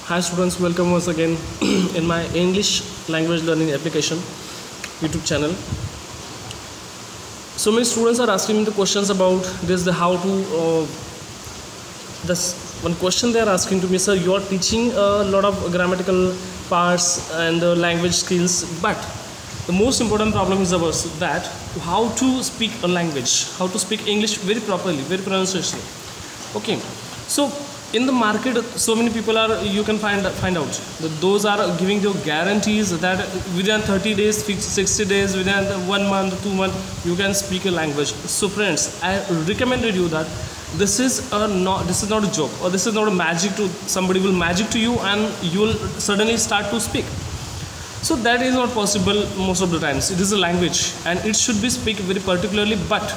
Hi students, welcome once again in my English language learning application YouTube channel. So many students are asking me the questions about this, the how to this one question they are asking to me, sir, you are teaching a lot of grammatical parts and language skills, but the most important problem is about that how to speak a language, how to speak English very properly, very pronunciation. Okay, so in the market so many people are, you can find out that those are giving you guarantees that within 30 days 60 days, within 1 month 2 months you can speak a language. So friends, I recommended you that this is not a joke, or this is not a magic to somebody will magic to you and you will suddenly start to speak. So that is not possible most of the times. It is a language and it should be speak very particularly, but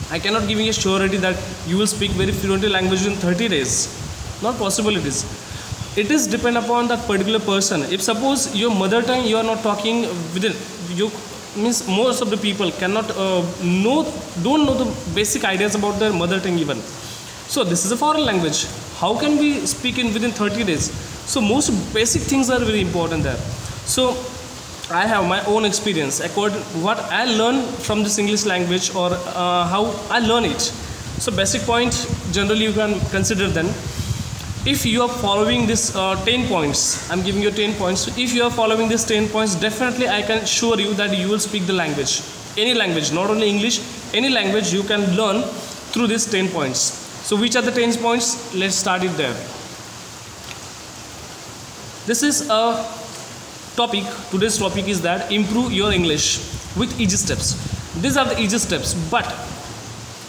I cannot give you a surety that you will speak very fluently language in 30 days. Not possible it is. It is depend upon that particular person. If suppose your mother tongue you are not talking within, you means most of the people cannot don't know the basic ideas about their mother tongue even. So this is a foreign language. How can we speak in within 30 days? So most basic things are very important there. So I have my own experience according what I learned from this English language, or how I learn it. So basic point generally you can consider then. If you are following this 10 points, I'm giving you 10 points. So if you are following these 10 points, definitely I can assure you that you will speak the language. Any language, not only English, any language you can learn through these 10 points. So which are the 10 points? Let's start it there. This is a topic. Today's topic is that improve your English with easy steps. These are the easy steps, but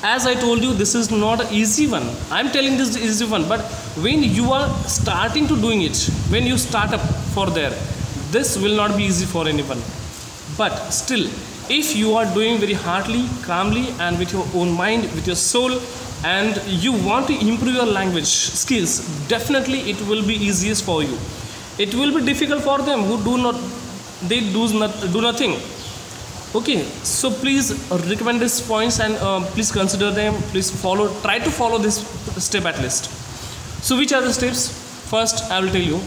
as I told you, this is not an easy one. I'm telling this is easy one, but when you are starting to doing it, when you start up for there, this will not be easy for anyone. But still, if you are doing very heartily, calmly, and with your own mind, with your soul, and you want to improve your language skills, definitely it will be easiest for you. It will be difficult for them who do nothing. Okay, so please recommend these points and please consider them. Please try to follow this step at least. So which are the steps? First, I will tell you.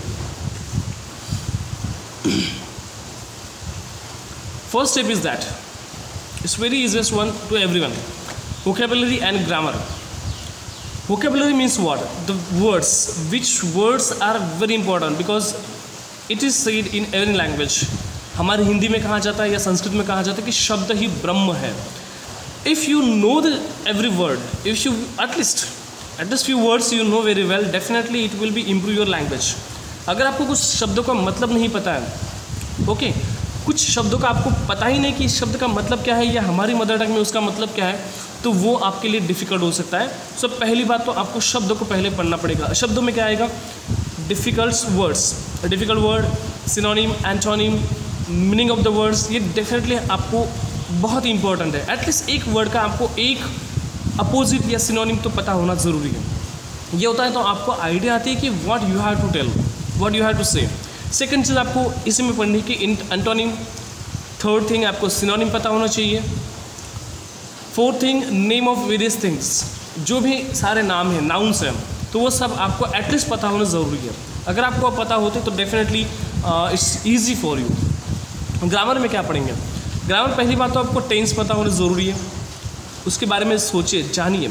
First step is that it's very easiest one to everyone. Vocabulary and grammar. Vocabulary means what? The words. Which words are very important, because it is said in every language. हमारे हिंदी में कहा जाता है या संस्कृत में कहा जाता है कि शब्द ही ब्रह्म है. If you know the every word, if you at least few words you know very well, definitely it will be improve your language. अगर आपको कुछ शब्दों का मतलब नहीं पता है, ओके, कुछ शब्दों का आपको पता ही नहीं कि इस शब्द का मतलब क्या है या हमारी मदर टंग में उसका मतलब क्या है, तो वो आपके लिए डिफ़िकल्ट हो सकता है. सो पहली बात तो आपको शब्दों को पहले पढ़ना पड़ेगा. शब्दों में क्या आएगा? Difficult words, difficult word, synonym, antonym, meaning of the words, ये डेफिनेटली आपको बहुत ही इंपॉर्टेंट है. एटलीस्ट एक वर्ड का आपको एक अपोजिट या सिनोनिम तो पता होना ज़रूरी है. ये होता है तो आपको आइडिया आती है कि what you have to tell, what you have to say. Second चीज़ आपको इसी में पढ़नी कि एंटोनिम. थर्ड थिंग आपको सिनोनिम पता होना चाहिए. Fourth thing name of various things, जो भी सारे नाम हैं, नाउन्स हैं, तो वो सब आपको एटलीस्ट पता होना ज़रूरी है. अगर आपको पता होते तो definitely it's easy for you. Grammar में क्या पढ़ेंगे? ग्रामर पहली बात तो आपको टेंस पता होना ज़रूरी है. उसके बारे में सोचिए, जानिए.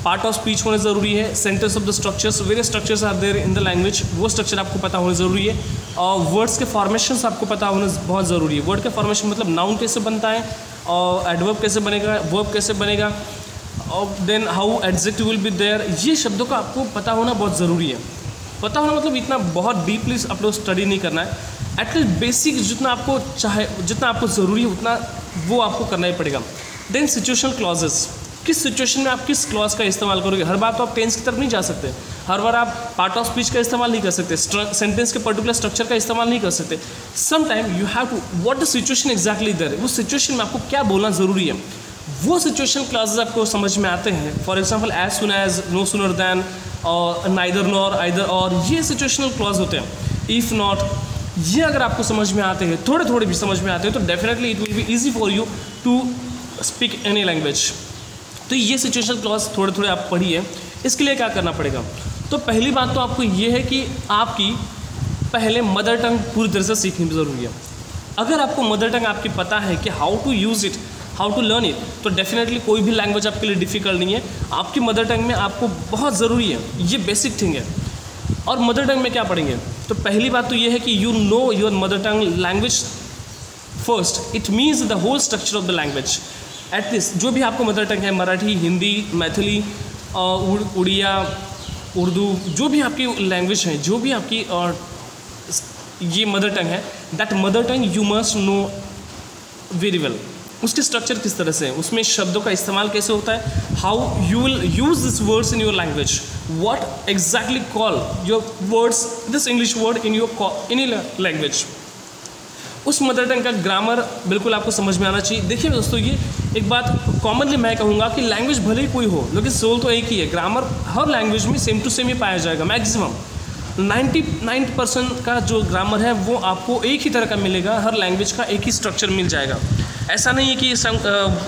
पार्ट ऑफ स्पीच होना ज़रूरी है. Sentence of the structures, various structures are there in the language, वो स्ट्रक्चर आपको पता होना ज़रूरी है. और वर्ड्स के फॉर्मेशंस आपको पता होना बहुत ज़रूरी है. वर्ड के फॉर्मेशन मतलब नाउन कैसे बनता है, और एडवर्ब कैसे बनेगा, वर्ब कैसे बनेगा, और then how adjective will be there. ये शब्दों का आपको पता होना बहुत ज़रूरी है. पता होना मतलब इतना बहुत डीपली आप लोग स्टडी नहीं करना है. एटलीस्ट बेसिक जितना आपको चाहे, जितना आपको ज़रूरी है उतना वो आपको करना ही पड़ेगा. देन सिचुएशनल क्लॉजेस, किस सिचुएशन में आप किस क्लॉज का इस्तेमाल करोगे. हर बार तो आप टेंस की तरफ नहीं जा सकते, हर बार आप पार्ट ऑफ स्पीच का इस्तेमाल नहीं कर सकते, सेंटेंस के पर्टिकुलर स्ट्रक्चर का इस्तेमाल नहीं कर सकते. Some time you have to what the situation exactly there, वो सिचुएशन में आपको क्या बोलना ज़रूरी है, वो सिचुएशन क्लॉजेज आपको समझ में आते हैं. For example as soon as, no sooner than, और नाइदर नॉर, आइदर और, ये सिचुएशनल क्लॉज होते हैं. इफ़ नॉट, ये अगर आपको समझ में आते हैं, थोड़े थोड़े भी समझ में आते हैं, तो definitely it will be easy for you to speak any language. तो ये सिचुएशनल क्लॉज थोड़े थोड़े आप पढ़िए. इसके लिए क्या करना पड़ेगा? तो पहली बात तो आपको ये है कि आपकी पहले मदर टंग पूरी तरह से सीखनी भी ज़रूरी है। अगर आपको मदर टंग आपकी पता है कि how to use it, how to learn it, तो डेफिनेटली कोई भी लैंग्वेज आपके लिए डिफ़िकल्ट नहीं है। आपकी मदर टंग में आपको बहुत ज़रूरी है, ये बेसिक थिंग है। और मदर टंग में क्या पढ़ेंगे? तो पहली बात तो ये है कि you know your mother tongue language first. It means the whole structure of the language. At least जो भी आपको मदर टंग है, मराठी, हिंदी, मैथिली, उड़िया, उर्दू, जो भी आपकी लैंग्वेज है, जो भी आपकी ये मदर टंग है, that mother tongue you must know very well. उसके स्ट्रक्चर किस तरह से है, उसमें शब्दों का इस्तेमाल कैसे होता है, how you will use this words in your language, what exactly call your words this English word in your language. उस मदर टंग का ग्रामर बिल्कुल आपको समझ में आना चाहिए। देखिए दोस्तों, ये एक बात कॉमनली मैं कहूँगा कि लैंग्वेज भले ही कोई हो, लेकिन सोल तो एक ही है। ग्रामर हर लैंग्वेज में सेम टू सेम ही पाया जाएगा। मैक्सिमम 99% का जो ग्रामर है वो आपको एक ही तरह का मिलेगा। हर लैंग्वेज का एक ही स्ट्रक्चर मिल जाएगा। ऐसा नहीं है कि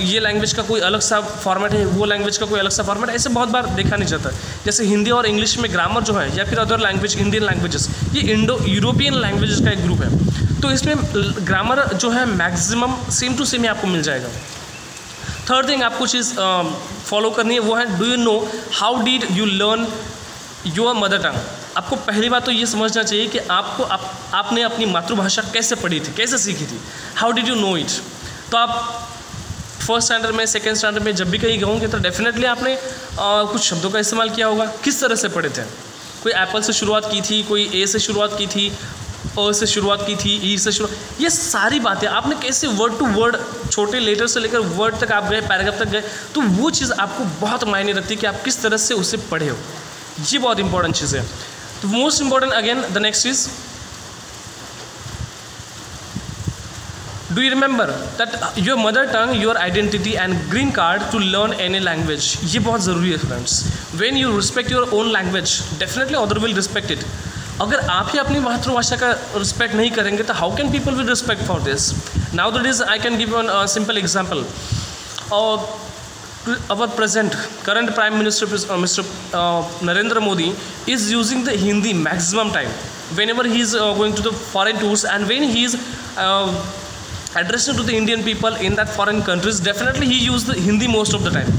ये लैंग्वेज का कोई अलग सा फॉर्मेट है, वो लैंग्वेज का कोई अलग सा फॉर्मेट है। ऐसे बहुत बार देखा नहीं जाता। जैसे हिंदी और इंग्लिश में ग्रामर जो है, या फिर अदर लैंग्वेज, इंडियन लैंग्वेजेस, ये इंडो यूरोपियन लैंग्वेजेस का एक ग्रुप है। तो इसमें ग्रामर जो है मैक्सिमम सेम टू सेम ही आपको मिल जाएगा। थर्ड थिंग आपको चीज़ फॉलो करनी है, वो है do you know how did you learn your mother टंग। आपको पहली बात तो ये समझना चाहिए कि आपने अपनी मातृभाषा कैसे पढ़ी थी, कैसे सीखी थी, how did you know it. तो आप फर्स्ट स्टैंडर्ड में, सेकेंड स्टैंडर्ड में जब भी कहीं गए तो डेफिनेटली आपने कुछ शब्दों का इस्तेमाल किया होगा। किस तरह से पढ़े थे? कोई एप्पल से शुरुआत की थी, कोई ए से शुरुआत की थी, अ से शुरुआत की थी, ई से शुरुआत, ये सारी बातें आपने कैसे वर्ड टू वर्ड, छोटे लेटर से लेकर वर्ड तक आप गए, पैराग्राफ तक गए, तो वो चीज़ आपको बहुत मायने रखती है कि आप किस तरह से उसे पढ़े हो। ये बहुत इंपॉर्टेंट चीज़ है। तो most important again the next is, do you remember that your mother tongue, your identity and green card to learn any language. ये बहुत ज़रूरी है friends. When you respect your own language, definitely other will respect it. अगर आप ही अपनी मातृभाषा का respect नहीं करेंगे तो how can people will respect for this. Now that is I can give one simple example. Our current Prime Minister, Mr. Narendra Modi, is using the Hindi maximum time whenever he is going to the foreign tours, and when he is addressing to the Indian people in that foreign countries, definitely he use the Hindi most of the time.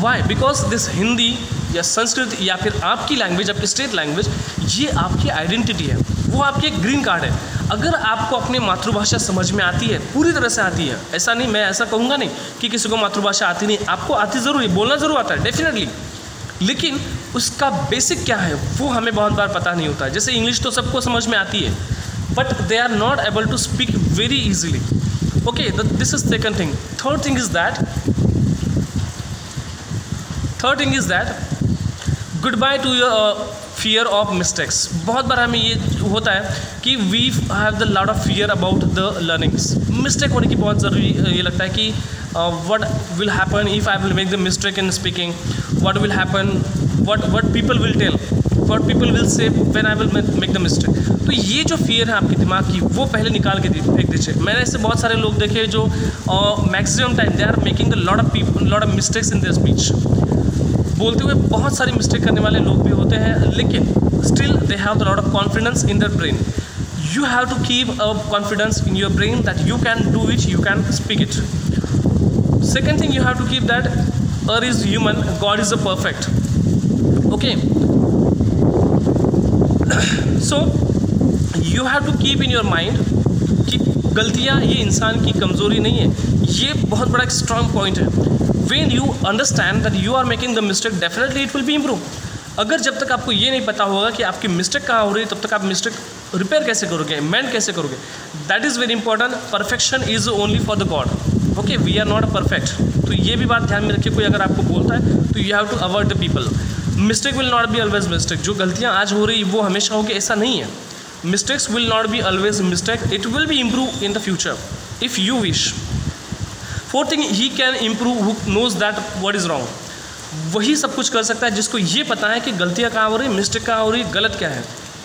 Why? Because this Hindi या संस्कृत या फिर आपकी language, आपकी state language, ये आपकी identity है, वो आपकी एक ग्रीन कार्ड है। अगर आपको अपनी मातृभाषा समझ में आती है, पूरी तरह से आती है, ऐसा नहीं, मैं ऐसा कहूँगा नहीं कि किसी को मातृभाषा आती नहीं, आपको आती ज़रूर है, बोलना ज़रूर आता है डेफिनेटली, लेकिन उसका बेसिक क्या है वो हमें बहुत बार पता नहीं होता है। जैसे इंग्लिश तो सबको समझ में आती है, but they are not able to speak very easily. Okay, this is second thing. Third thing is that goodbye to your fear of mistakes. बहुत बार हमें ये होता है कि we have the lot of fear about the learnings. Mistake होने की बहुत ज़रूरी ये लगता है कि what will happen if I will make the mistake in speaking, what will happen, what people will tell, what people will say when I will make the mistake. तो ये जो फियर है आपके दिमाग की, वो पहले निकाल के फेंक दीजिए। मैंने ऐसे बहुत सारे लोग देखे जो maximum time they are making the lot of mistakes in their speech. बोलते हुए बहुत सारी मिस्टेक करने वाले लोग भी होते हैं, लेकिन still they have the lot of confidence in their brain. You have to keep a confidence in your brain that you can do it, you can speak it. Second thing, you have to keep that earth is human, God is a perfect. Okay, so you have to keep in your mind कि गलतियाँ ये इंसान की कमज़ोरी नहीं है। ये बहुत बड़ा एक स्ट्रॉन्ग पॉइंट है। When you understand that you are making the mistake, definitely it will be improve. अगर जब तक आपको ये नहीं पता होगा कि आपकी मिस्टेक कहाँ हो रही है, तब तक आप मिस्टेक रिपेयर कैसे करोगे, मेंड कैसे करोगे। That is very important. Perfection is only for the God. Okay, we are not perfect. तो ये भी बात ध्यान में रखिए। कोई अगर आपको बोलता है तो you have to avoid the people. Mistake will not be always mistake. जो गलतियाँ आज हो रही वो हमेशा होगी, ऐसा नहीं है। Mistakes will not be always mistake, it will be improve in the future if you wish. Fourth thing, he can improve who knows that what is wrong. वही सब कुछ कर सकता है जिसको ये पता है कि गलतियाँ कहाँ हो रही, मिस्टेक कहाँ हो रही, गलत क्या है।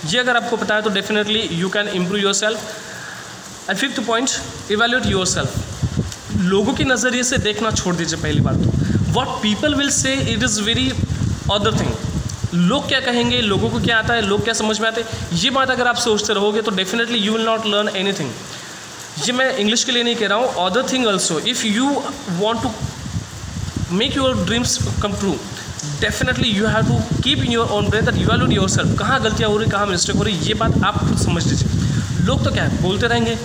ये अगर आपको पता है तो definitely you can improve your self. And fifth point, evaluate your self. लोगों के नज़रिए से देखना छोड़ दीजिए। पहली बात तो व्हाट पीपल विल से, it is very other thing. लोग क्या कहेंगे, लोगों को क्या आता है, लोग क्या समझ में आते हैं, ये बात अगर आप सोचते रहोगे तो definitely you will not learn anything. ये मैं इंग्लिश के लिए नहीं कह रहा हूँ, other thing also, if you want to make your dreams come true, definitely you have to keep in your own brain that evaluate yourself, कहाँ गलतियाँ हो रही, कहाँ मिस्टेक हो रही, ये बात आप खुद समझ लीजिए। लोग तो क्या है, बोलते रहेंगे,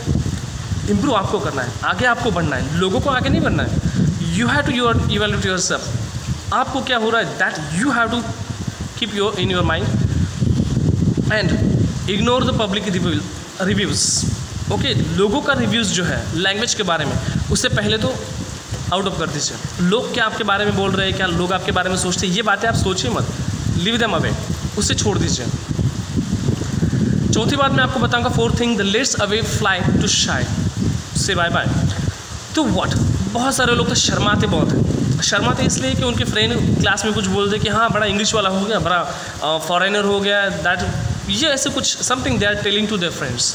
इम्प्रूव आपको करना है, आगे आपको बढ़ना है, लोगों को आगे नहीं बढ़ना है। You have to evaluate yourself, आपको क्या हो रहा है, that you have to keep your in your mind and ignore the public reviews. Okay, लोगों का रिव्यूज़ जो है लैंग्वेज के बारे में, उससे पहले तो आउट ऑफ कर दीजिए। लोग क्या आपके बारे में बोल रहे हैं, क्या लोग आपके बारे में सोचते हैं, ये बातें आप सोचिए मत, लीव देम अवे, उससे छोड़ दीजिए। चौथी बात मैं आपको बताऊंगा, fourth thing, the let's away fly to shy, say bye bye. तो व्हाट, बहुत सारे लोग तो शर्माते बहुत हैं। शर्माते इसलिए कि उनके फ्रेंड क्लास में कुछ बोल दे कि हाँ बड़ा इंग्लिश वाला हो गया, बड़ा फॉरेनर हो गया, दैट ये ऐसे कुछ something they are telling to their friends.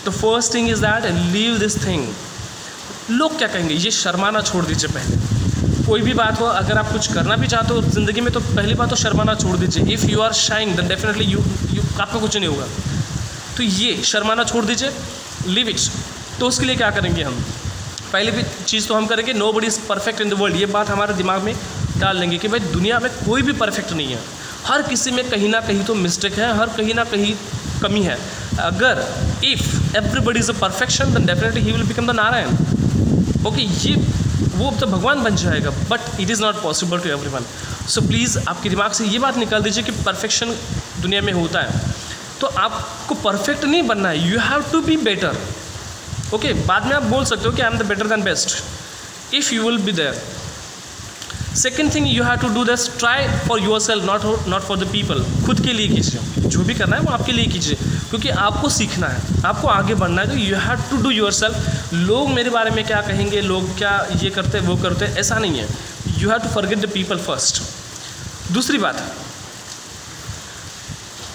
The first thing is that leave this thing. लोग क्या कहेंगे, ये शर्माना छोड़ दीजिए। पहले कोई भी बात हो, अगर आप कुछ करना भी चाहते हो ज़िंदगी में तो पहली बात तो शर्माना छोड़ दीजिए। If you are shying then definitely you आपको कुछ नहीं होगा। तो ये शर्माना छोड़ दीजिए, लीव इट। तो उसके लिए क्या करेंगे हम, पहले भी चीज़ तो हम करेंगे, nobody is perfect in the world. ये बात हमारे दिमाग में डाल लेंगे कि भाई दुनिया में कोई भी परफेक्ट नहीं है, हर किसी में कहीं ना कहीं तो मिस्टेक है, हर कहीं ना कहीं कमी है। अगर if everybody is a perfection then definitely he will become the Narayan. Okay, ये वो तो भगवान बन जाएगा, but it is not possible to everyone. So please आपके दिमाग से ये बात निकाल दीजिए कि परफेक्शन दुनिया में होता है, तो आपको परफेक्ट नहीं बनना है, you have to be better. Okay, बाद में आप बोल सकते हो कि I am the better than best, if you will be there. Second thing you have to do this, try for yourself, not for the people. खुद के लिए कीजिए, जो भी करना है वो आपके लिए कीजिए, क्योंकि आपको सीखना है, आपको आगे बढ़ना है, तो you have to do yourself. लोग मेरे बारे में क्या कहेंगे, लोग क्या ये करते वो करते, ऐसा नहीं है। You have to forget the people first. दूसरी बात,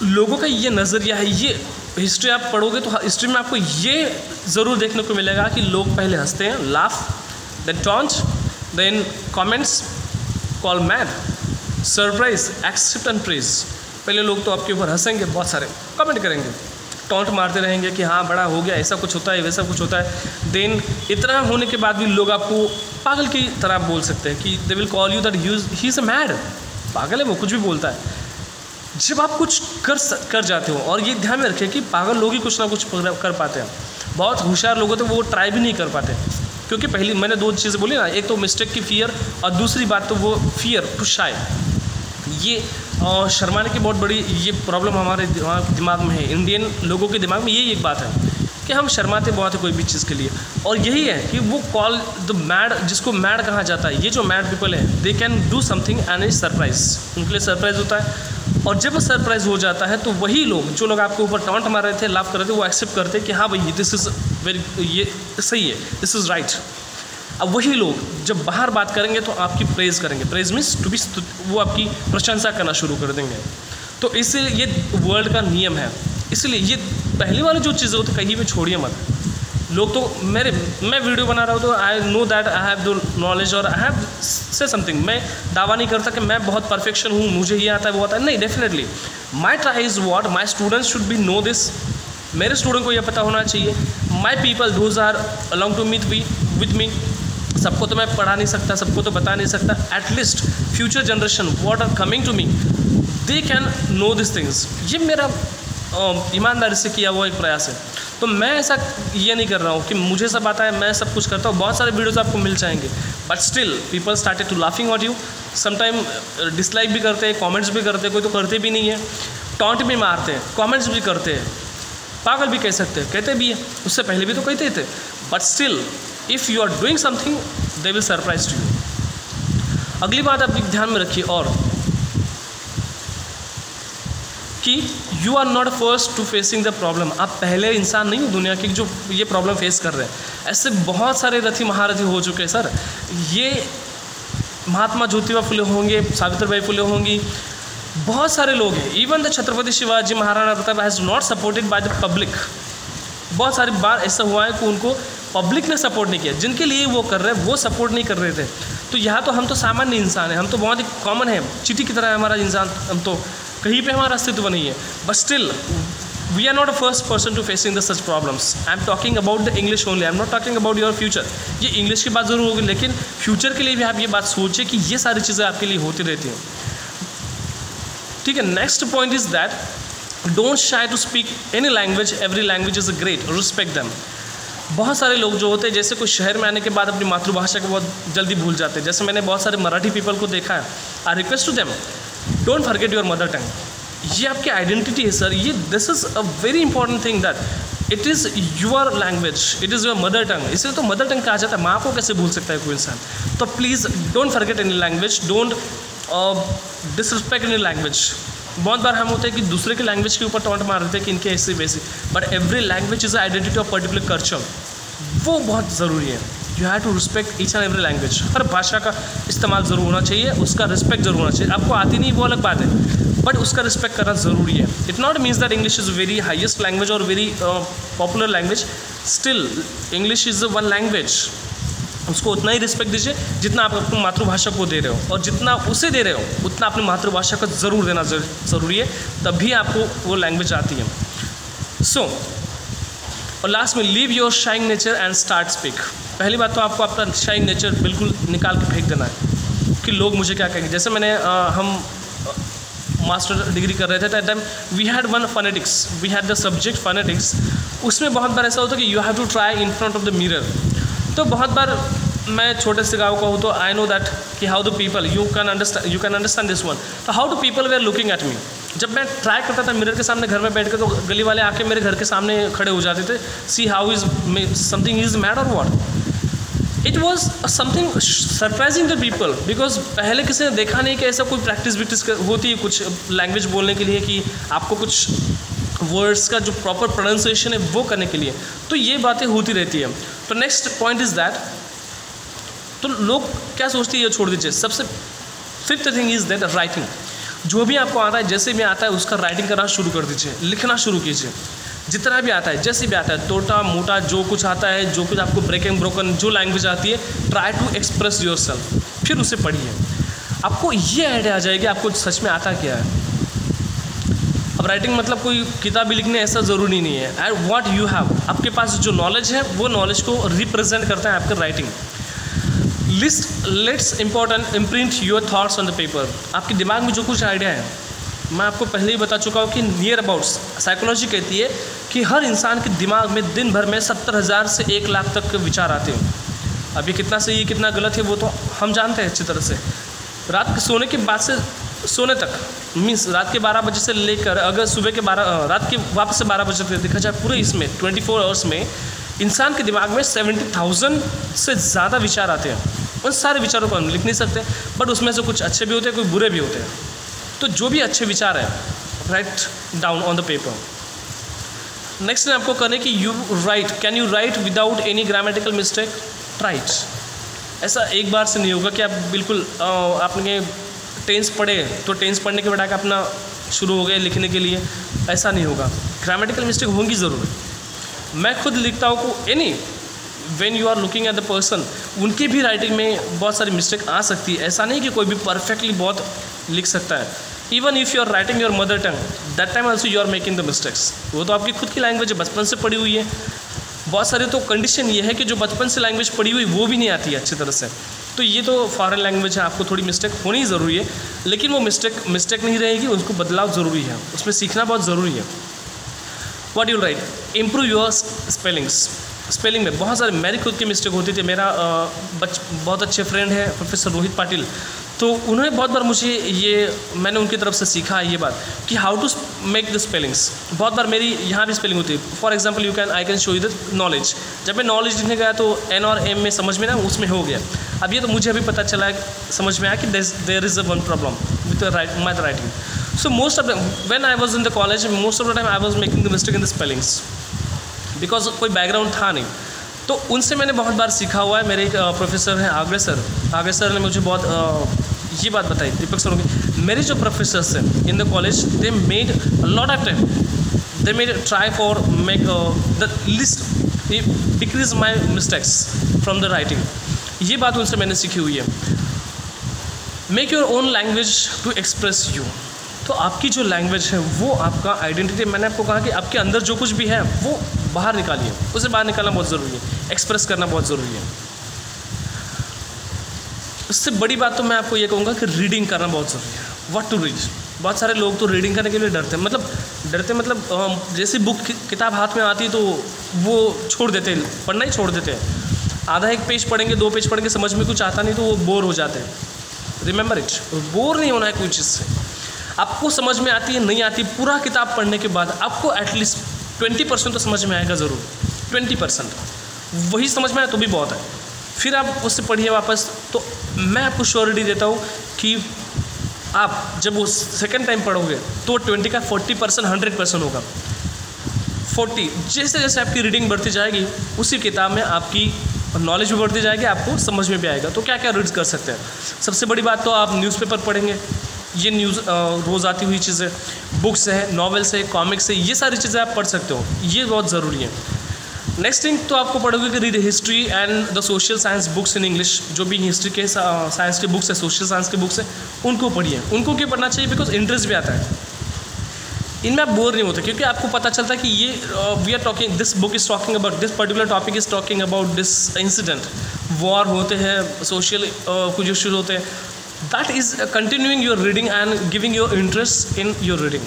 लोगों का ये नज़रिया है, ये हिस्ट्री आप पढ़ोगे तो हिस्ट्री में आपको ये ज़रूर देखने को मिलेगा कि लोग पहले हंसते हैं, laugh, then taunt, then comments, call mad, surprise, accept and praise. पहले लोग तो आपके ऊपर हंसेंगे, बहुत सारे कमेंट करेंगे, टॉन्ट मारते रहेंगे कि हाँ बड़ा हो गया, ऐसा कुछ होता है, वैसा कुछ होता है। देन इतना होने के बाद भी लोग आपको पागल की तरह बोल सकते हैं कि they will call you that he is a mad, पागल है वो, कुछ भी बोलता है। जब आप कुछ कर जाते हो, और ये ध्यान में रखें कि पागल लोग ही कुछ ना कुछ कर पाते हैं, बहुत होशियार लोग होते हैं वो ट्राई भी नहीं कर पाते, क्योंकि पहली मैंने दो चीज़ें बोली ना, एक तो मिस्टेक की फियर और दूसरी बात तो वो फियर टू शाई। ये शर्माने की बहुत बड़ी ये प्रॉब्लम हमारे दिमाग में है, इंडियन लोगों के दिमाग में यही एक बात है कि हम शर्माते बहुत है कोई भी चीज़ के लिए। और यही है कि वो कॉल द मैड, जिसको मैड कहा जाता है, ये जो मैड पीपल है they can do something and is surprise, उनके लिए सरप्राइज होता है। और जब सरप्राइज हो जाता है तो वही लोग जो लोग आपके ऊपर टॉन्ट मार रहे थे, लाफ कर रहे थे, वो एक्सेप्ट करते हैं कि हाँ भाई दिस इज़ वेरी, ये सही है, दिस इज़ राइट। अब वही लोग जब बाहर बात करेंगे तो आपकी प्रेज़ करेंगे, प्रेज़ मीन्स टू बी, वो आपकी प्रशंसा करना शुरू कर देंगे। तो इससे ये वर्ल्ड का नियम है, इसलिए ये पहली वाली जो चीज़ें होती कहीं भी छोड़िए मत। लोग तो मैं वीडियो बना रहा हूँ तो I know that I have the knowledge और आई हैव से समथिंग। मैं दावा नहीं करता कि मैं बहुत परफेक्शन हूँ, मुझे ये आता है वो आता है, नहीं, definitely my try is what my students should be know this. मेरे स्टूडेंट को यह पता होना चाहिए। My people those are along to meet with me, सबको तो मैं पढ़ा नहीं सकता, सबको तो बता नहीं सकता, at least future generation what are coming to me they can know this things. ये मेरा ईमानदारी से किया हुआ एक प्रयास है। तो मैं ऐसा ये नहीं कर रहा हूँ कि मुझे सब आता है, मैं सब कुछ करता हूँ। बहुत सारे वीडियोस आपको मिल जाएंगे, but still people started to laughing at you. Sometime dislike भी करते हैं, कमेंट्स भी करते हैं, कोई तो करते भी नहीं है, टॉन्ट भी मारते हैं, कमेंट्स भी करते हैं, पागल भी कह सकते हैं, कहते भी है, उससे पहले भी तो कहते थे। But still if you are doing something they will surprise to you. अगली बात आप ध्यान में रखिए और कि you are not first to facing the problem. आप पहले इंसान नहीं हो दुनिया की जो ये प्रॉब्लम फेस कर रहे हैं। ऐसे बहुत सारे रथी महारथी हो चुके हैं सर। ये महात्मा ज्योतिबा फुले होंगे, सावित्रीबाई फुले होंगी, बहुत सारे लोग हैं। Even the Chhatrapati Shivaji Maharana Pratap has not supported by the public. बहुत सारी बार ऐसा हुआ है कि उनको पब्लिक ने सपोर्ट नहीं किया, जिनके लिए वो कर रहे हैं वो सपोर्ट नहीं कर रहे थे। तो यहाँ तो हम तो सामान्य इंसान हैं, हम तो बहुत ही कॉमन है, चींटी की तरह है हमारा इंसान। हम तो कहीं पे हमारा अस्तित्व नहीं है, but still we are not a first person to facing the such problems. I am talking about the English only, I am not talking about your future. ये इंग्लिश की बात ज़रूर होगी, लेकिन फ्यूचर के लिए भी आप ये बात सोचिए कि ये सारी चीज़ें आपके लिए होती रहती हैं. ठीक है. Next point is that don't shy to speak any language, every language is a great, respect them. बहुत सारे लोग जो होते हैं, जैसे कोई शहर में आने के बाद अपनी मातृभाषा को बहुत जल्दी भूल जाते हैं. जैसे मैंने बहुत सारे मराठी पीपल को देखा है. I request to them, don't forget your mother tongue. ये आपकी आइडेंटिटी है सर. ये this is a very important thing that it is your language, it is your mother tongue. इसलिए तो मदर टंग कहा जाता है. माँ को कैसे भूल सकता है कोई इंसान. तो please don't forget any language, don't disrespect any language. बहुत बार हम होते हैं कि दूसरे की लैंग्वेज के ऊपर टॉन्ट मार देते हैं कि इनके ऐसे वैसे, but every language is identity of particular culture. वो बहुत ज़रूरी है. You have to respect each and every language. हर भाषा का इस्तेमाल ज़रूर होना चाहिए, उसका रिस्पेक्ट ज़रूर होना चाहिए. आपको आती नहीं वो अलग बात है, बट उसका रिस्पेक्ट करना ज़रूरी है. It not means that English is very highest language और very popular language. Still English is one language. उसको उतना ही रिस्पेक्ट दीजिए जितना आप अपनी मातृभाषा को दे रहे हो, और जितना उसे दे रहे हो उतना अपनी मातृभाषा को ज़रूर देना ज़रूरी है, तभी आपको वो लैंग्वेज आती है. सो और लास्ट में leave your sharing nature and start speak. पहली बात तो आपको अपना शाइंग नेचर बिल्कुल निकाल के फेंक देना है कि लोग मुझे क्या कहेंगे. जैसे मैंने हम मास्टर डिग्री कर रहे थे, that time we had one phonetics, we had the subject phonetics. उसमें बहुत बार ऐसा होता है कि you have to try in front of the mirror. तो बहुत बार मैं छोटे से गाँव का हूँ, तो आई नो दैट कि how the people you can understand this one. तो how do people they are looking at me. जब मैं ट्राई करता था मिरर के सामने घर में बैठ कर, तो गली वाले आके मेरे घर के सामने खड़े हो जाते थे. See how is something is mad or what. It was something surprising the people, because पहले किसी ने देखा नहीं कि ऐसा कोई प्रैक्टिस विक्टिस होती है कुछ लैंग्वेज बोलने के लिए, कि आपको कुछ वर्ड्स का जो प्रॉपर प्रोनाउंसिएशन है वो करने के लिए. तो ये बातें होती रहती है. तो नेक्स्ट पॉइंट इज़ दैट, तो लोग क्या सोचते हैं ये छोड़ दीजिए. सबसे fifth thing is that writing. जो भी आपको आता है, जैसे भी आता है, उसका राइटिंग करना शुरू कर दीजिए, लिखना शुरू कीजिए. जितना भी आता है, जैसे भी आता है, छोटा मोटा जो कुछ आता है, जो कुछ आपको ब्रेकिंग ब्रोकन जो लैंग्वेज आती है, try to express yourself. फिर उसे पढ़िए, आपको ये आइडिया आ जाएगी आपको सच में आता क्या है. अब राइटिंग मतलब कोई किताबें लिखने ऐसा ज़रूरी नहीं है. एंड व्हाट यू हैव, आपके पास जो नॉलेज है वो नॉलेज को रिप्रेजेंट करता है आपका writing. Let's important imprint your thoughts on the paper. आपके दिमाग में जो कुछ आइडिया है, मैं आपको पहले ही बता चुका हूँ कि नियर अबाउट साइकोलॉजी कहती है कि हर इंसान के दिमाग में दिन भर में 70,000 से 1 लाख तक के विचार आते हैं. अब ये कितना सही है कितना गलत है वो तो हम जानते हैं अच्छी तरह से. रात के सोने के बाद से सोने तक, मीन्स रात के 12 बजे से लेकर अगर सुबह के रात के वापस से 12 बजे तक देखा जाए, पूरे इसमें 24 आवर्स में इंसान के दिमाग में 70,000 से ज़्यादा विचार आते हैं. उन सारे विचारों को हम लिख नहीं सकते, बट उसमें से कुछ अच्छे भी होते हैं, कोई बुरे भी होते हैं. तो जो भी अच्छे विचार हैं, write down on the paper. Next है आपको करने कि you right, can you right without any grammatical mistake. Right, ऐसा एक बार से नहीं होगा कि आप बिल्कुल आपने टेंस पढ़े तो टेंस पढ़ने के बजाय का अपना शुरू हो गए लिखने के लिए, ऐसा नहीं होगा. ग्रामेटिकल मिस्टेक होंगी ज़रूर. मैं खुद लिखता हूँ को any when you are looking at the person, उनकी भी राइटिंग में बहुत सारी मिस्टेक आ सकती है. ऐसा नहीं कि कोई भी परफेक्टली बहुत लिख सकता है. Even if you are writing your mother tongue, that time also you are making the mistakes. वो तो आपकी खुद की लैंग्वेज है, बचपन से पढ़ी हुई है. बहुत सारे तो कंडीशन ये है कि जो बचपन से लैंग्वेज पढ़ी हुई वो भी नहीं आती है अच्छी तरह से. तो ये तो फॉरेन लैंग्वेज है, आपको थोड़ी मिस्टेक होनी ज़रूरी है, लेकिन वो मिस्टेक नहीं रहेगी, उसको बदलाव ज़रूरी है, उसमें सीखना बहुत ज़रूरी है. What you right, improve your spellings. Spelling में बहुत सारे मेरी खुद की मिस्टेक होती थी. मेरा बहुत अच्छे फ्रेंड है प्रोफेसर रोहित पाटिल, तो उन्होंने बहुत बार मुझे मैंने उनकी तरफ से सीखा ये बात कि how to make the spellings. बहुत बार मेरी यहाँ भी स्पेलिंग होती है. For example I can show you the knowledge. जब मैं नॉलेज लिखने गया तो एन और एम में समझ में ना उसमें हो गया. अब ये तो मुझे अभी पता चला समझ में आया कि there is a one problem with my writing. So most of the when I was in the college, most of the time I was making the mistake in the spellings, because कोई background था नहीं. तो उनसे मैंने बहुत बार सीखा हुआ है. मेरे एक प्रोफेसर हैं आगरे सर ने मुझे बहुत ये बात बताई. दीपक सर की मेरे जो प्रोफेसर्स हैं in the college, they made lot of time, they made try for make the list decrease my mistakes from the writing. ये बात उनसे मैंने सीखी हुई है. Make your own language to express you. तो तो आपकी जो लैंग्वेज है वो आपका आइडेंटिटी, मैंने आपको कहा कि आपके अंदर जो कुछ भी है वो बाहर निकालिए, उसे बाहर निकालना बहुत ज़रूरी है, एक्सप्रेस करना बहुत ज़रूरी है। उससे बड़ी बात तो मैं आपको ये कहूँगा कि रीडिंग करना बहुत ज़रूरी है। व्हाट टू रीड, बहुत सारे लोग तो रीडिंग करने के लिए डरते हैं, मतलब जैसे बुक किताब हाथ में आती तो वो छोड़ देते हैं, पढ़ना ही छोड़ देते हैं। आधा एक पेज पढ़ेंगे, 2 पेज पढ़ेंगे, समझ में कुछ आता नहीं तो वो बोर हो जाते हैं। रिमेंबर इट, बोर नहीं होना है कोई चीज़ से। आपको समझ में आती है नहीं आती, पूरा किताब पढ़ने के बाद आपको एटलीस्ट 20% तो समझ में आएगा ज़रूर, 20%। वही समझ में आए तो भी बहुत है, फिर आप उससे पढ़िए वापस। तो मैं आपको श्योरिटी देता हूँ कि आप जब वो सेकेंड टाइम पढ़ोगे तो 20 का 40% 100% होगा। 40 जैसे जैसे आपकी रीडिंग बढ़ती जाएगी उसी किताब में आपकी नॉलेज भी बढ़ती जाएगी, आपको समझ में भी आएगा। तो क्या क्या रीड कर सकते हैं? सबसे बड़ी बात तो आप न्यूज़पेपर पढ़ेंगे, ये न्यूज़ रोज़ आती हुई चीज़ें, बुक्स है, नॉवेल्स है, कॉमिक्स है, ये सारी चीज़ें आप पढ़ सकते हो, ये बहुत ज़रूरी है। नेक्स्ट थिंग तो आपको पढ़ोगे कि read history and the social science books in English. जो भी हिस्ट्री के साइंस के बुक्स है, सोशल साइंस के बुक्स है, उनको पढ़िए। उनको क्यों पढ़ना चाहिए? बिकॉज इंटरेस्ट भी आता है, इनमें आप बोर नहीं होते, क्योंकि आपको पता चलता है कि ये we are talking, this book is talking about this particular topic, is talking about this incident. War होते हैं, सोशल कुछ इश्यूज होते हैं, that is continuing your reading and giving your interest in your reading.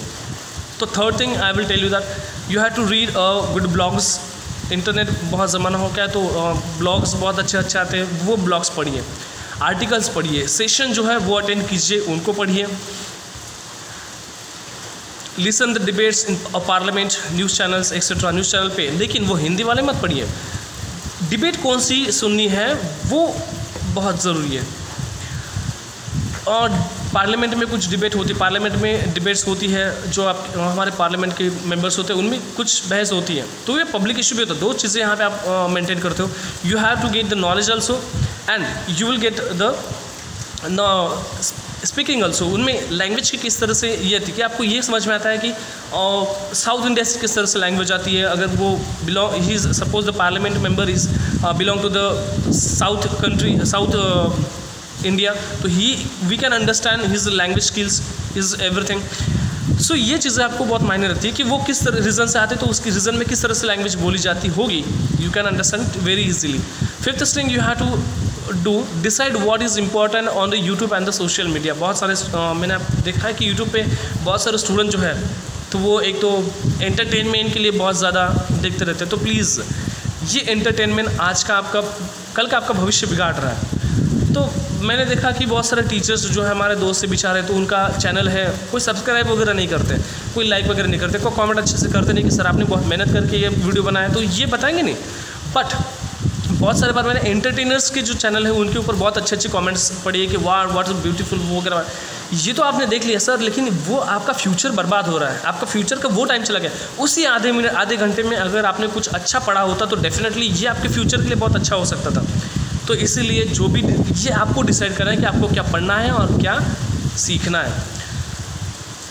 तो third thing I will tell you that you have to read good blogs. Internet बहुत ज़माना हो गया तो ब्लॉग्स बहुत अच्छे अच्छे आते हैं, वो ब्लॉग्स पढ़िए, आर्टिकल्स पढ़िए, सेशन जो है वो अटेंड कीजिए, उनको पढ़िए। Listen the debates in parliament, news channels etcetera, news channel पे, लेकिन वो हिंदी वाले मत पढ़िए। डिबेट कौन सी सुननी है वो बहुत ज़रूरी है। और पार्लियामेंट में कुछ डिबेट होती है, पार्लियामेंट में डिबेट्स होती है, जो आप हमारे पार्लियामेंट के मेंबर्स होते हैं उनमें कुछ बहस होती है, तो ये पब्लिक इशू भी होता है। 2 चीज़ें यहाँ पे आप मेंटेन करते हो, you have to get the knowledge also and you will get the speaking also. उनमें लैंग्वेज की किस तरह से ये थी कि आपको ये समझ में आता है कि साउथ इंडिया से किस तरह से लैंग्वेज आती है। अगर वो he is suppose the parliament member is belong to the south country, south India, तो we can understand his language skills, his everything. So ये चीज़ें आपको बहुत मायने रखती है कि वो किस तरह रीजन से आते हैं, तो उसकी रीजन में किस तरह से लैंग्वेज बोली जाती होगी, you can understand very easily. Fifth thing you have to do, decide what is important on the YouTube and the social media. बहुत सारे मैंने देखा है कि यूट्यूब पे बहुत सारे स्टूडेंट जो है तो वो एक तो एंटरटेनमेंट के लिए बहुत ज़्यादा देखते रहते हैं, तो प्लीज़ ये एंटरटेनमेंट आज का आपका, कल का आपका भविष्य बिगाड़ रहा है। तो मैंने देखा कि बहुत सारे टीचर्स जो है हमारे दोस्त से बिचारे, तो उनका चैनल है, कोई सब्सक्राइब वगैरह नहीं करते, कोई लाइक वगैरह नहीं करते, कोई कमेंट अच्छे से करते नहीं कि सर आपने बहुत मेहनत करके ये वीडियो बनाया, तो ये बताएंगे नहीं। बट बहुत सारे बार मैंने एंटरटेनर्स के जो चैनल है उनके ऊपर बहुत अच्छे अच्छे कमेंट्स पढ़िए कि वाह व्हाट इज ब्यूटीफुल वगैरह। ये तो आपने देख लिया सर, लेकिन वो आपका फ्यूचर बर्बाद हो रहा है, आपका फ्यूचर का वो टाइम चला गया। उसी आधे घंटे में अगर आपने कुछ अच्छा पढ़ा होता तो डेफिनेटली ये आपके फ्यूचर के लिए बहुत अच्छा हो सकता था। तो इसीलिए जो भी ये आपको डिसाइड करना है कि आपको क्या पढ़ना है और क्या सीखना है।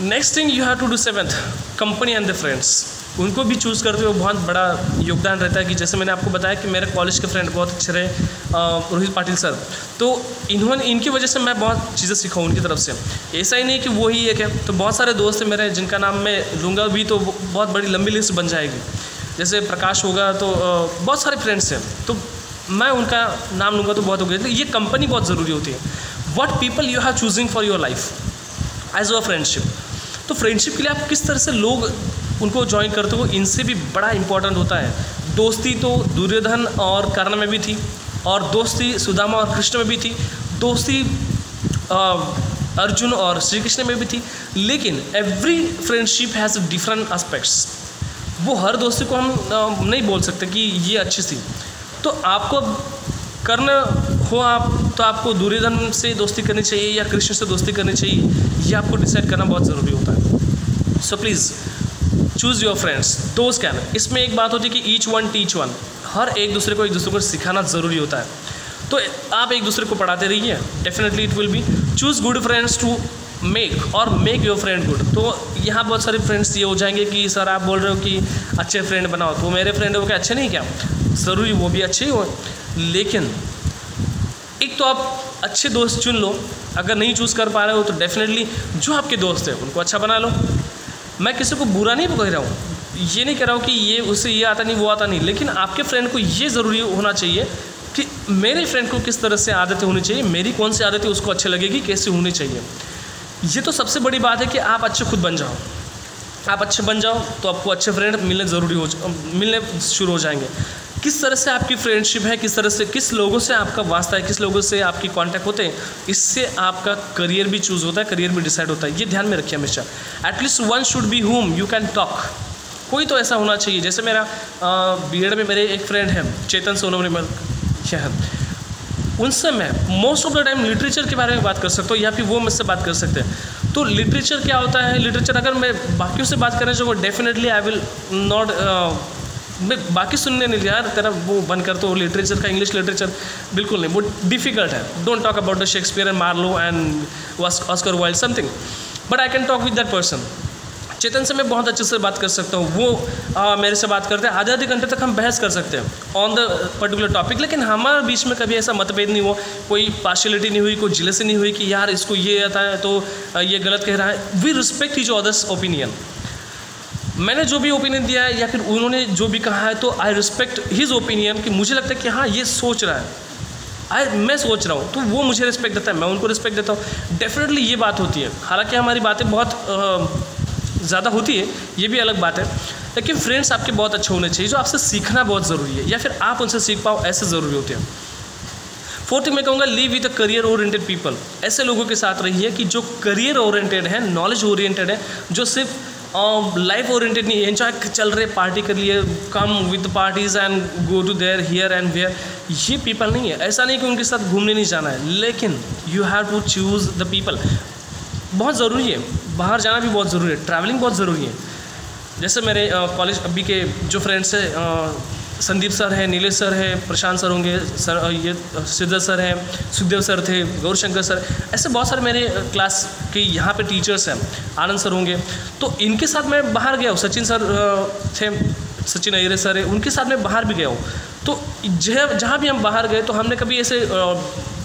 Next thing you have to do 7th, company and the friends. उनको भी चूज़ करते हुए बहुत बड़ा योगदान रहता है कि जैसे मैंने आपको बताया कि मेरे कॉलेज के फ्रेंड बहुत अच्छे रहे, रोहित पाटिल सर, तो इनकी वजह से मैं बहुत चीज़ें सीखा उनकी तरफ से। ऐसा ही नहीं कि वो ही एक है, तो बहुत सारे दोस्त हैं मेरे जिनका नाम मैं लूँगा भी तो बहुत बड़ी लंबी लिस्ट बन जाएगी। जैसे प्रकाश होगा, तो बहुत सारे फ्रेंड्स हैं, तो मैं उनका नाम लूँगा तो बहुत हो गया। ये कंपनी बहुत ज़रूरी होती है। What people you have choosing for your life as a friendship. तो फ्रेंडशिप के लिए आप किस तरह से लोग उनको ज्वाइन करते हो, इनसे भी बड़ा इंपॉर्टेंट होता है। दोस्ती तो दुर्योधन और कर्ण में भी थी, और दोस्ती सुदामा और कृष्ण में भी थी, दोस्ती अर्जुन और श्री कृष्ण में भी थी। लेकिन every friendship has different aspects. वो हर दोस्ती को हम नहीं बोल सकते कि ये अच्छी थी। तो आपको कर्ण हो आप, तो आपको दुर्योधन से दोस्ती करनी चाहिए या कृष्ण से दोस्ती करनी चाहिए, ये आपको डिसाइड करना बहुत ज़रूरी होता है। So please choose your friends, दोस्त कैन। इसमें एक बात होती है कि ईच वन टीच वन, हर एक दूसरे को सिखाना ज़रूरी होता है। तो आप एक दूसरे को पढ़ाते रहिए, definitely it will be. Choose good friends to make your friend good. तो यहाँ बहुत सारे फ्रेंड्स ये हो जाएंगे कि सर आप बोल रहे हो कि अच्छे फ्रेंड बनाओ, तो मेरे फ्रेंड हो क्या अच्छे नहीं क्या? ज़रूरी वो भी अच्छे ही हो, लेकिन एक तो आप अच्छे दोस्त चुन लो, अगर नहीं चूज़ कर पा रहे हो तो डेफिनेटली जो आपके दोस्त हैं उनको अच्छा बना लो। मैं किसी को बुरा नहीं कह रहा हूँ, ये नहीं कह रहा हूँ कि ये उसे ये आता नहीं वो आता नहीं, लेकिन आपके फ्रेंड को ये ज़रूरी होना चाहिए कि मेरे फ्रेंड को किस तरह से आदतें होनी चाहिए, मेरी कौन सी आदतें उसको अच्छी लगेगी, कैसे होनी चाहिए। ये तो सबसे बड़ी बात है कि आप अच्छे खुद बन जाओ। आप अच्छे बन जाओ तो आपको अच्छे फ्रेंड मिलने शुरू हो जाएंगे। किस तरह से आपकी फ्रेंडशिप है, किस तरह से किस लोगों से आपका वास्ता है, किस लोगों से आपकी कांटेक्ट होते हैं, इससे आपका करियर भी चूज़ होता है, करियर भी डिसाइड होता है। ये ध्यान में रखिए हमेशा। At least one should be whom you can talk. कोई तो ऐसा होना चाहिए। जैसे मेरा बीएड में मेरे एक फ्रेंड है चेतन सोनम, उनसे मैं most of the time literature के बारे में बात कर सकता हूँ, या फिर वो मुझसे बात कर सकते हैं। तो लिटरेचर क्या होता है, लिटरेचर अगर मैं बाकियों से बात करना चाहूँगा डेफिनेटली आई विल नॉट, मैं बाकी सुनने नहीं यार तेरा वो बंद कर, तो लिटरेचर का इंग्लिश लिटरेचर बिल्कुल नहीं, वो डिफिकल्ट है। Don't talk about the Shakespeare and Marlowe and Oscar Wilde something, but I can talk with that person. Chetan से मैं बहुत अच्छे से बात कर सकता हूँ, वो मेरे से बात करते हैं, आधे घंटे तक हम बहस कर सकते हैं ऑन द पर्टिकुलर टॉपिक, लेकिन हमारे बीच में कभी ऐसा मतभेद नहीं हुआ, कोई पार्शियलिटी नहीं हुई, कोई जेलसी नहीं हुई कि यार इसको ये आता है तो ये गलत कह रहा है। We respect each others opinion. मैंने जो भी ओपिनियन दिया है या फिर उन्होंने जो भी कहा है, तो आई रिस्पेक्ट हिज ओपिनियन, कि मुझे लगता है कि हाँ ये सोच रहा है, मैं सोच रहा हूँ, तो वो मुझे रिस्पेक्ट देता है, मैं उनको रिस्पेक्ट देता हूँ। डेफिनेटली ये बात होती है। हालांकि हमारी बातें बहुत ज़्यादा होती है, ये भी अलग बात है, लेकिन फ्रेंड्स आपके बहुत अच्छे होने चाहिए, जो आपसे सीखना बहुत ज़रूरी है, या फिर आप उनसे सीख पाओ, ऐसे ज़रूरी होते हैं। फोर्थ मैं कहूँगा live with a career oriented people. ऐसे लोगों के साथ रहिए कि जो करियर ओरिएंटेड है, नॉलेज ओरिएंटेड है, जो सिर्फ लाइफ ओरिएंटेड नहीं, एंजॉय चल रहे, पार्टी कर लिए, come with parties and go to there here and where, ये पीपल नहीं है। ऐसा नहीं कि उनके साथ घूमने नहीं जाना है, लेकिन you have to choose the people. बहुत ज़रूरी है, बाहर जाना भी बहुत ज़रूरी है, ट्रैवलिंग बहुत ज़रूरी है। जैसे मेरे कॉलेज अभी के जो फ्रेंड्स हैं, संदीप सर है, नीलेश सर है, प्रशांत सर होंगे, सर ये श्रीधर सर हैं, सुखदेव सर थे, गौरशंकर सर, ऐसे बहुत सारे मेरे क्लास के यहाँ पे टीचर्स हैं, आनंद सर होंगे, तो इनके साथ मैं बाहर गया हूँ। सचिन सर थे, सचिन अय्यर सर है, उनके साथ मैं बाहर भी गया हूँ। तो जहाँ भी हम बाहर गए तो हमने कभी ऐसे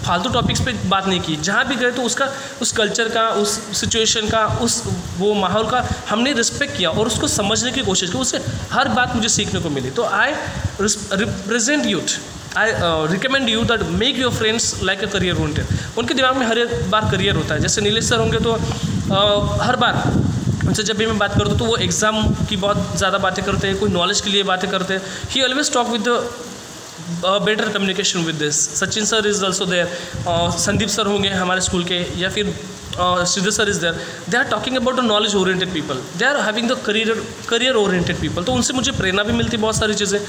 फालतू टॉपिक्स पे बात नहीं की। जहाँ भी गए तो उस कल्चर का, उस सिचुएशन का, वो माहौल का हमने रिस्पेक्ट किया और उसको समझने की कोशिश की। उससे हर बात मुझे सीखने को मिली। तो I represent youth, I recommend you that make your friends like a career oriented. उनके दिमाग में हर बार करियर होता है। जैसे नीलेश सर होंगे तो हर बार उनसे जब भी मैं बात करता हूँ तो वो एग्ज़ाम की बहुत ज़्यादा बातें करते हैं, कोई नॉलेज के लिए बातें करते हैं। He always talk with better communication with this. Sachin sir is also there, Sandeep sir होंगे हमारे स्कूल के, या फिर Shridhar sir is there. They are talking about the knowledge oriented people, they are having the career oriented people. तो उनसे मुझे प्रेरणा भी मिलती बहुत सारी चीज़ें।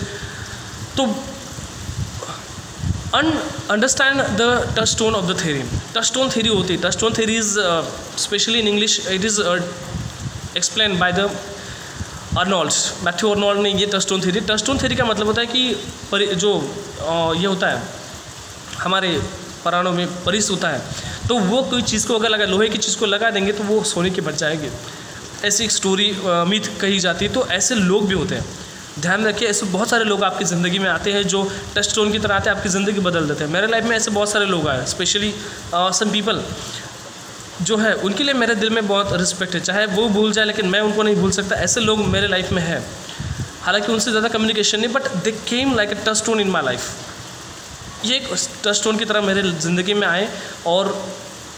तो understand the touch stone of the theory. Touch stone theory होती है, touch stone theory is specially in English it is explain by the Arnold, Matthew Arnold ने ये टच स्टोन थ्योरी का मतलब होता है कि जो ये होता है हमारे पुराणों में परिस होता है, तो वो कोई चीज़ को अगर लगा, लोहे की चीज़ को लगा देंगे तो वो सोने की बच जाएगी। ऐसी एक स्टोरी मिथ कही जाती है। तो ऐसे लोग भी होते हैं, ध्यान रखिए। ऐसे बहुत सारे लोग आपकी ज़िंदगी में आते हैं जो टच स्टोन की तरह आते हैं, आपकी ज़िंदगी बदल देते हैं। मेरे लाइफ में ऐसे बहुत सारे लोग आए, स्पेशली सम पीपल जो है उनके लिए मेरे दिल में बहुत रिस्पेक्ट है। चाहे वो भूल जाए लेकिन मैं उनको नहीं भूल सकता। ऐसे लोग मेरे लाइफ में हैं, हालांकि उनसे ज़्यादा कम्युनिकेशन नहीं, but they came like a touch stone in my life. ये एक टच स्टोन की तरह मेरे ज़िंदगी में आए और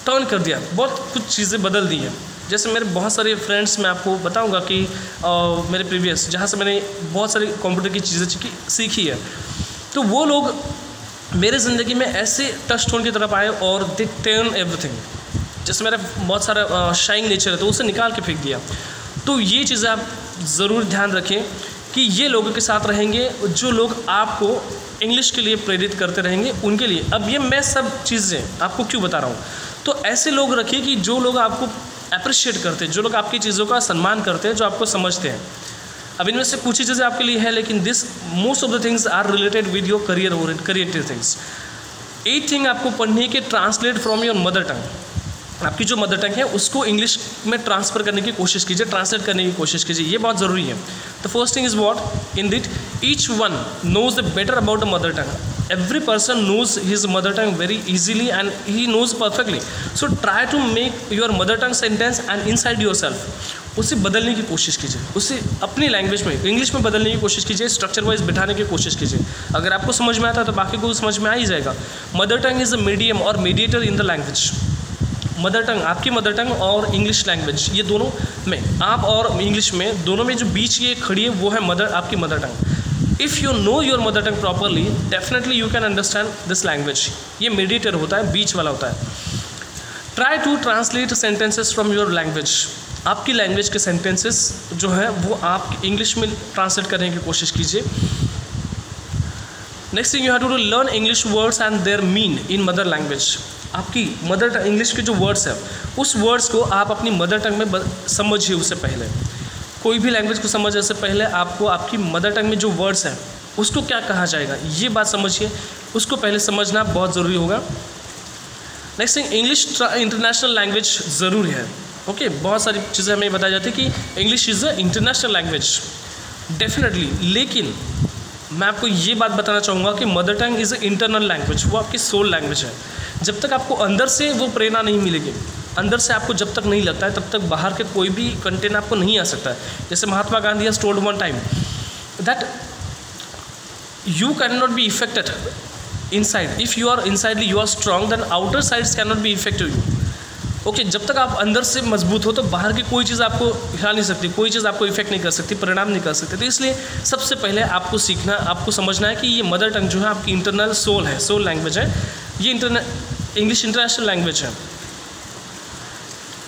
टर्न कर दिया, बहुत कुछ चीज़ें बदल दी हैं। जैसे मेरे बहुत सारे फ्रेंड्स, मैं आपको बताऊंगा कि मेरे प्रीवियस जहाँ से मैंने बहुत सारी कंप्यूटर की चीज़ें सीखी है, तो वो लोग मेरे ज़िंदगी में ऐसे टच स्टोन की तरफ आए और दे टर्न एवरीथिंग। जैसे मेरा बहुत सारा शाइंग नेचर है तो उसे निकाल के फेंक दिया। तो ये चीज़ें आप ज़रूर ध्यान रखें कि ये लोगों के साथ रहेंगे जो लोग आपको इंग्लिश के लिए प्रेरित करते रहेंगे, उनके लिए। अब ये मैं सब चीज़ें आपको क्यों बता रहा हूँ, तो ऐसे लोग रखिए कि जो लोग आपको अप्रिशिएट करते हैं, जो लोग आपकी चीज़ों का सम्मान करते हैं, जो आपको समझते हैं। अब इनमें से कुछ ही चीज़ें आपके लिए है, लेकिन this most of the things are related with your career और क्रिएटिव थिंग्स। 8 थिंग आपको पढ़नी है कि translate from your mother tongue. आपकी जो मदर टंग है उसको इंग्लिश में ट्रांसफ़र करने की कोशिश कीजिए, ट्रांसलेट करने की कोशिश कीजिए, ये बहुत ज़रूरी है। The first thing is what in did each one knows the better about the mother tongue. Every person knows his mother tongue very easily and he knows perfectly. So try to make your mother tongue sentence and inside your self, उसे बदलने की कोशिश कीजिए, उसे अपनी language में English में बदलने की कोशिश कीजिए, स्ट्रक्चर वाइज बिठाने की कोशिश कीजिए। अगर आपको समझ में आता है तो बाकी को समझ में आ ही जाएगा। Mother tongue is a medium और mediator in the language. Mother tongue, आपकी मदर टंग और इंग्लिश लैंग्वेज, ये दोनों में, आप और इंग्लिश में दोनों में जो बीच ये खड़ी है वो है आपकी mother tongue. If you know your mother tongue properly definitely you can understand this language. ये मीडिएटर होता है, बीच वाला होता है। Try to translate sentences from your language. आपकी लैंग्वेज के सेंटेंसेस जो है वो आप इंग्लिश में ट्रांसलेट करने की कोशिश कीजिए। Next thing you have to learn English words and their mean in mother language. आपकी मदर टंग इंग्लिश के जो वर्ड्स हैं उस वर्ड्स को आप अपनी मदर टंग में समझिए। उससे पहले कोई भी लैंग्वेज को समझने से पहले आपको आपकी मदर टंग में जो वर्ड्स हैं उसको क्या कहा जाएगा ये बात समझिए, उसको पहले समझना बहुत ज़रूरी होगा। Next thing, English international language ज़रूरी है। ओके, बहुत सारी चीज़ें हमें बताई जाती है कि English is a international language definitely, लेकिन मैं आपको ये बात बताना चाहूँगा कि mother tongue is a internal language, वो आपकी सोल लैंग्वेज है। जब तक आपको अंदर से वो प्रेरणा नहीं मिलेगी, अंदर से आपको जब तक नहीं लगता है तब तक बाहर के कोई भी कंटेंट आपको नहीं आ सकता है। जैसे Mahatma Gandhi has told one time that you can not be affected inside, if you are insidely you are strong then outer sides can not be effective you. Okay, जब तक आप अंदर से मजबूत हो तो बाहर की कोई चीज़ आपको हिला नहीं सकती, कोई चीज़ आपको इफेक्ट नहीं कर सकती, परिणाम नहीं कर सकती। तो इसलिए सबसे पहले आपको सीखना, आपको समझना है कि ये मदर टंग जो है आपकी इंटरनल सोल है, सोल लैंग्वेज है, ये इंग्लिश इंटरनेशनल लैंग्वेज है।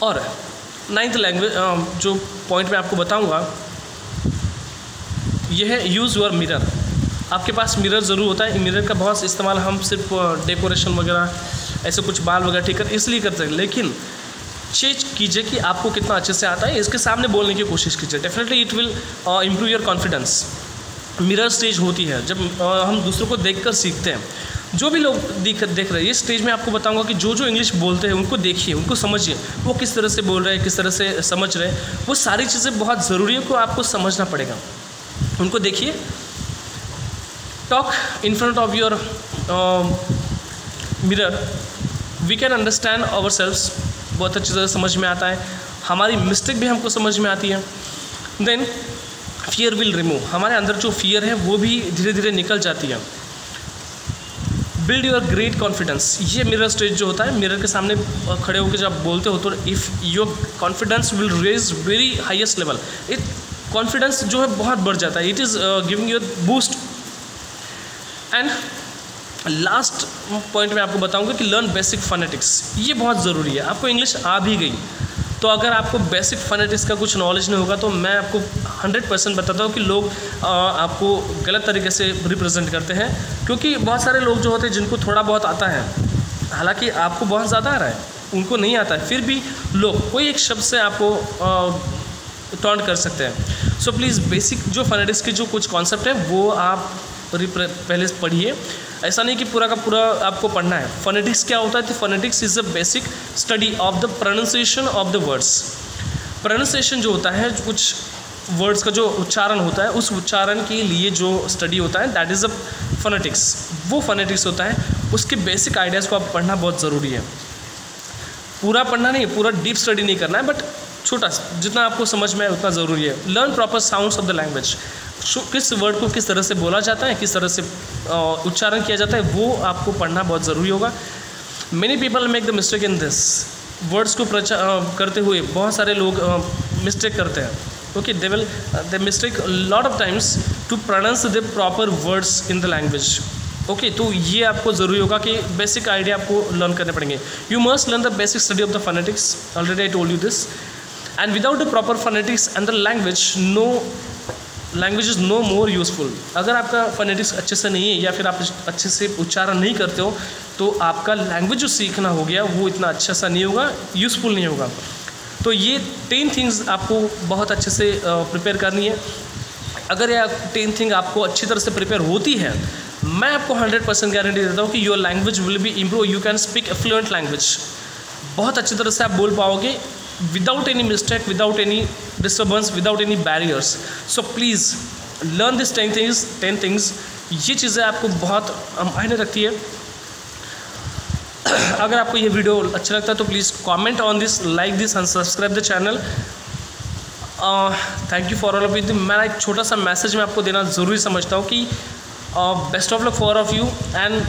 और 9th लैंग्वेज जो पॉइंट मैं आपको बताऊंगा ये है यूज़ योर मिरर। आपके पास मिरर ज़रूर होता है। मिरर का बहुत इस्तेमाल हम सिर्फ डेकोरेशन वगैरह, ऐसे कुछ बाल वगैरह ठीक कर इसलिए करते हैं, लेकिन चेक कीजिए कि आपको कितना अच्छे से आता है, इसके सामने बोलने की कोशिश कीजिए। Definitely it will improve your confidence. Mirror stage होती है जब हम दूसरों को देखकर सीखते हैं। जो भी लोग देख रहे हैं ये स्टेज में आपको बताऊंगा कि जो जो इंग्लिश बोलते हैं उनको देखिए, उनको समझिए, वो किस तरह से बोल रहे हैं, किस तरह से समझ रहे हैं, वो सारी चीज़ें बहुत ज़रूरी है, को आपको समझना पड़ेगा। उनको देखिए। Talk in front of your mirror, we can understand our selves, बहुत अच्छी तरह समझ में आता है, हमारी मिस्टेक भी हमको समझ में आती है। देन फियर विल रिमूव, हमारे अंदर जो फियर है वो भी धीरे धीरे निकल जाती है। बिल्ड योर ग्रेट कॉन्फिडेंस, ये मिरर स्टेज जो होता है, मिरर के सामने खड़े होकर जब आप बोलते हो तो if your confidence will raise very highest level, it confidence जो है बहुत बढ़ जाता है, it is giving your boost. And last point मैं आपको बताऊंगा कि लर्न बेसिक फोनेटिक्स, ये बहुत ज़रूरी है। आपको इंग्लिश आ भी गई तो अगर आपको बेसिक फोनेटिक्स का कुछ नॉलेज नहीं होगा तो मैं आपको 100% बताता हूँ कि लोग आपको गलत तरीके से रिप्रेजेंट करते हैं, क्योंकि बहुत सारे लोग जो होते हैं जिनको थोड़ा बहुत आता है, हालांकि आपको बहुत ज़्यादा आ रहा है, उनको नहीं आता है, फिर भी लोग कोई एक शब्द से आपको टॉन्ट कर सकते हैं। सो प्लीज़ बेसिक जो फोनेटिक्स के जो कुछ कॉन्सेप्ट है वो आप पहले पढ़िए। ऐसा नहीं कि पूरा का पूरा आपको पढ़ना है। फोनेटिक्स क्या होता है? तो phonetics is a basic study of the pronunciation of the words. Pronunciation जो होता है, कुछ वर्ड्स का जो उच्चारण होता है, उस उच्चारण के लिए जो स्टडी होता है दैट इज़ अ फोनेटिक्स। वो फोनेटिक्स होता है, उसके बेसिक आइडियाज़ को आप पढ़ना बहुत ज़रूरी है। पूरा पढ़ना नहीं, पूरा डीप स्टडी नहीं करना है, बट छोटा जितना आपको समझ में आए उतना ज़रूरी है। Learn proper sounds of the language, किस वर्ड को किस तरह से बोला जाता है, किस तरह से उच्चारण किया जाता है, वो आपको पढ़ना बहुत ज़रूरी होगा। Many people make the mistake in this, words को करते हुए बहुत सारे लोग मिस्टेक करते हैं। Okay, they mistake lot of times to pronounce the proper words in the language. Okay, तो ये आपको ज़रूरी होगा कि बेसिक आइडिया आपको लर्न करने पड़ेंगे। You must learn the basic study of the phonetics, already I told you this. And without the proper phonetics and the language is no more useful. अगर आपका फोनेटिक्स अच्छे से नहीं है या फिर आप अच्छे से उच्चारण नहीं करते हो तो आपका लैंग्वेज जो सीखना हो गया वो इतना अच्छा सा नहीं होगा, यूज़फुल नहीं होगा। तो ये 10 थिंग्स आपको बहुत अच्छे से प्रिपेयर करनी है। अगर यह 10 थिंग आपको अच्छी तरह से प्रिपेयर होती है, मैं आपको 100% गारंटी देता हूँ कि your language will be improve. You can speak A fluent language बहुत अच्छी तरह से आप बोल पाओगे without any mistake, without any disturbance, without any barriers. So please learn this 10 things. ये चीज़ें आपको बहुत मायने रखती है। अगर आपको ये वीडियो अच्छा लगता है तो please comment on this, like this and subscribe the channel. Thank you for all of you. मेरा एक छोटा सा मैसेज मैं आपको देना ज़रूरी समझता हूँ कि best of luck for of you and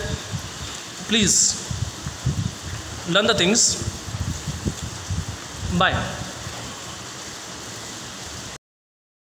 please learn the things. Bye.